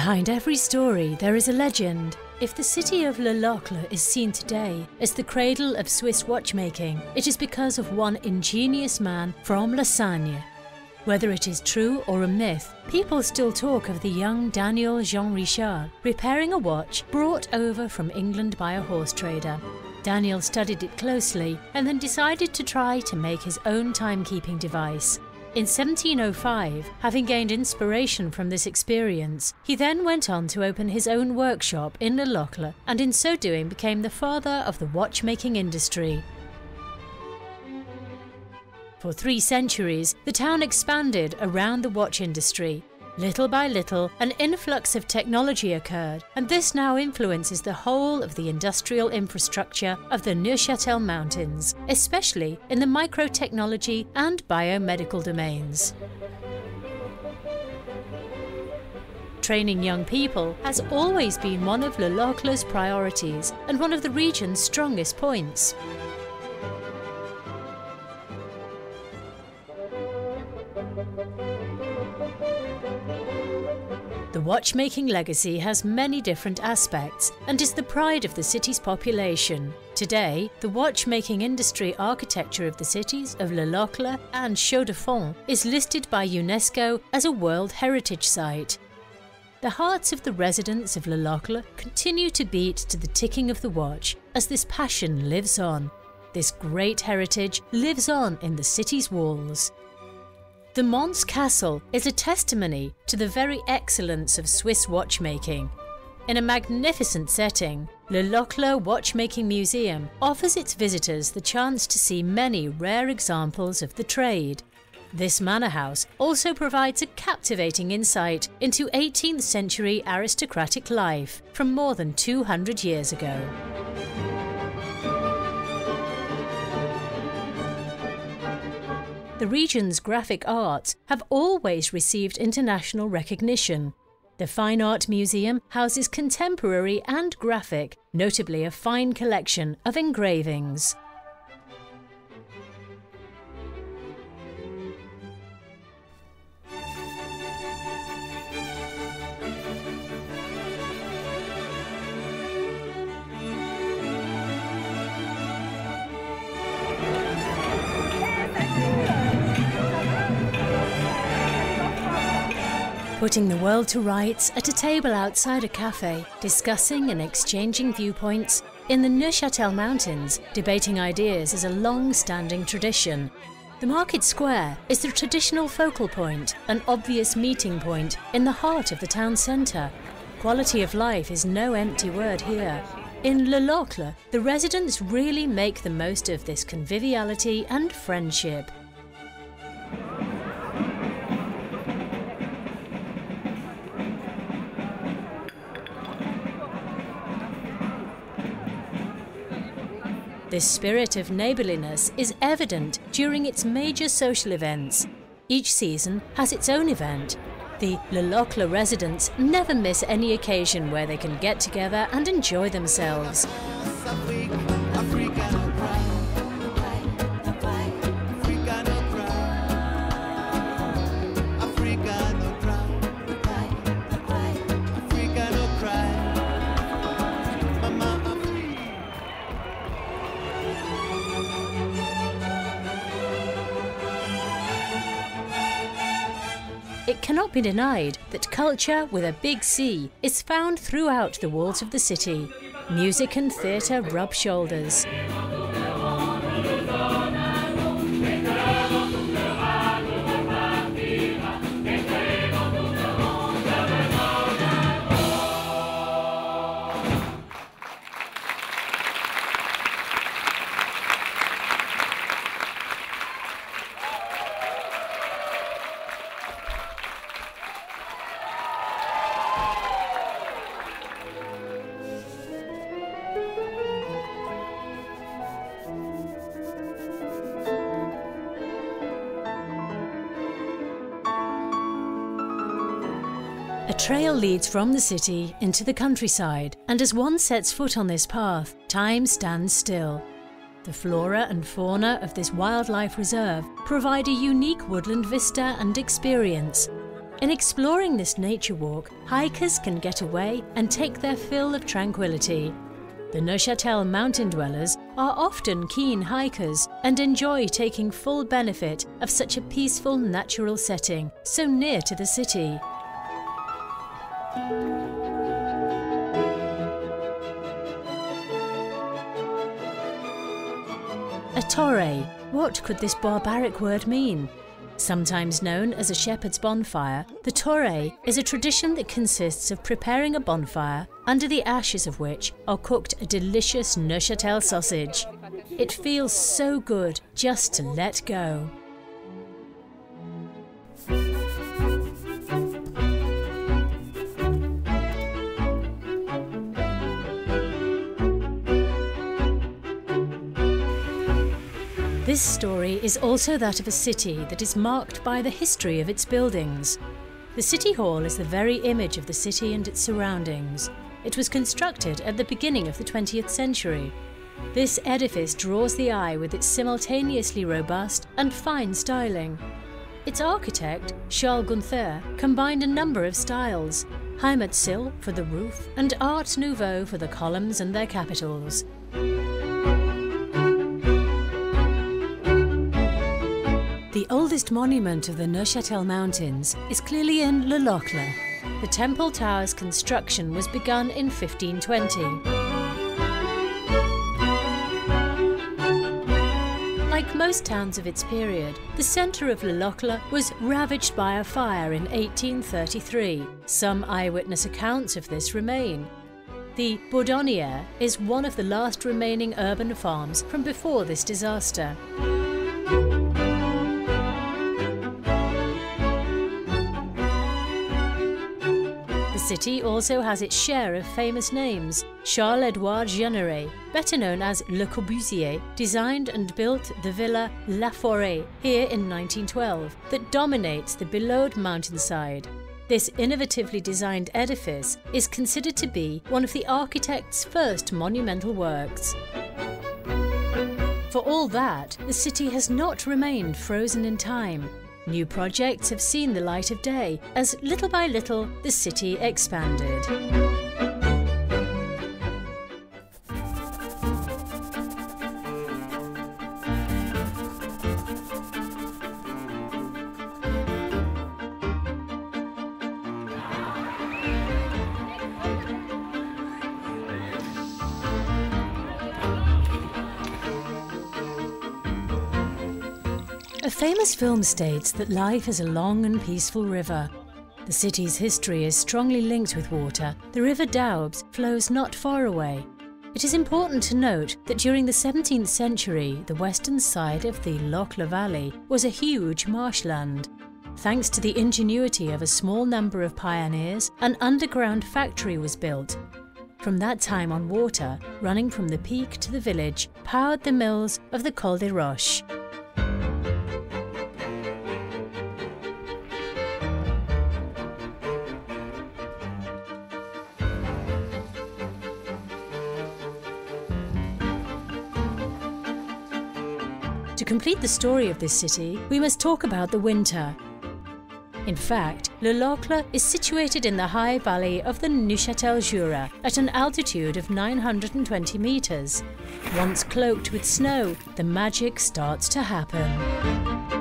Behind every story there is a legend. If the city of Locle is seen today as the cradle of Swiss watchmaking, it is because of one ingenious man from Lassagne. Whether it is true or a myth, people still talk of the young Daniel Jean Richard repairing a watch brought over from England by a horse trader. Daniel studied it closely and then decided to try to make his own timekeeping device. In 1705, having gained inspiration from this experience, he then went on to open his own workshop in Locle and in so doing became the father of the watchmaking industry. For 3 centuries, the town expanded around the watch industry. Little by little, an influx of technology occurred, and this now influences the whole of the industrial infrastructure of the Neuchâtel Mountains, especially in the microtechnology and biomedical domains. Training young people has always been one of Locle's priorities and one of the region's strongest points. The watchmaking legacy has many different aspects and is the pride of the city's population. Today, the watchmaking industry architecture of the cities of Locle and Chaux-de-Fonds is listed by UNESCO as a World Heritage Site. The hearts of the residents of Locle continue to beat to the ticking of the watch as this passion lives on. This great heritage lives on in the city's walls. The Mons Castle is a testimony to the very excellence of Swiss watchmaking. In a magnificent setting, Le Locle Watchmaking Museum offers its visitors the chance to see many rare examples of the trade. This manor house also provides a captivating insight into 18th century aristocratic life from more than 200 years ago. The region's graphic arts have always received international recognition. The Fine Art Museum houses contemporary and graphic, notably a fine collection of engravings. Putting the world to rights at a table outside a cafe, discussing and exchanging viewpoints. In the Neuchâtel Mountains, debating ideas is a long-standing tradition. The market square is the traditional focal point, an obvious meeting point in the heart of the town centre. Quality of life is no empty word here. In Le Locle, the residents really make the most of this conviviality and friendship. This spirit of neighbourliness is evident during its major social events. Each season has its own event. The Le Locle residents never miss any occasion where they can get together and enjoy themselves. It cannot be denied that culture with a big C is found throughout the walls of the city. Music and theatre rub shoulders. A trail leads from the city into the countryside, and as one sets foot on this path, time stands still. The flora and fauna of this wildlife reserve provide a unique woodland vista and experience. In exploring this nature walk, hikers can get away and take their fill of tranquility. The Neuchâtel mountain dwellers are often keen hikers and enjoy taking full benefit of such a peaceful natural setting so near to the city. A torre. What could this barbaric word mean? Sometimes known as a shepherd's bonfire, the torre is a tradition that consists of preparing a bonfire under the ashes of which are cooked a delicious Neuchâtel sausage. It feels so good just to let go. This story is also that of a city that is marked by the history of its buildings. The City Hall is the very image of the city and its surroundings. It was constructed at the beginning of the 20th century. This edifice draws the eye with its simultaneously robust and fine styling. Its architect, Charles Gunther, combined a number of styles: Heimatsil for the roof and Art Nouveau for the columns and their capitals. The oldest monument of the Neuchâtel Mountains is clearly in Locle. The temple tower's construction was begun in 1520. Like most towns of its period, the centre of Locle was ravaged by a fire in 1833. Some eyewitness accounts of this remain. The Bourdonnière is one of the last remaining urban farms from before this disaster. The city also has its share of famous names. Charles-Édouard Jeanneret, better known as Le Corbusier, designed and built the Villa La Forêt here in 1912 that dominates the billowed mountainside. This innovatively designed edifice is considered to be one of the architect's first monumental works. For all that, the city has not remained frozen in time. New projects have seen the light of day as little by little the city expanded. A famous film states that life is a long and peaceful river. The city's history is strongly linked with water. The River Doubs flows not far away. It is important to note that during the 17th century, the western side of the Locle Valley was a huge marshland. Thanks to the ingenuity of a small number of pioneers, an underground factory was built. From that time on, water, running from the peak to the village, powered the mills of the Col des Roches. To complete the story of this city, we must talk about the winter. In fact, Le Locle is situated in the high valley of the Neuchâtel Jura at an altitude of 920 meters. Once cloaked with snow, the magic starts to happen.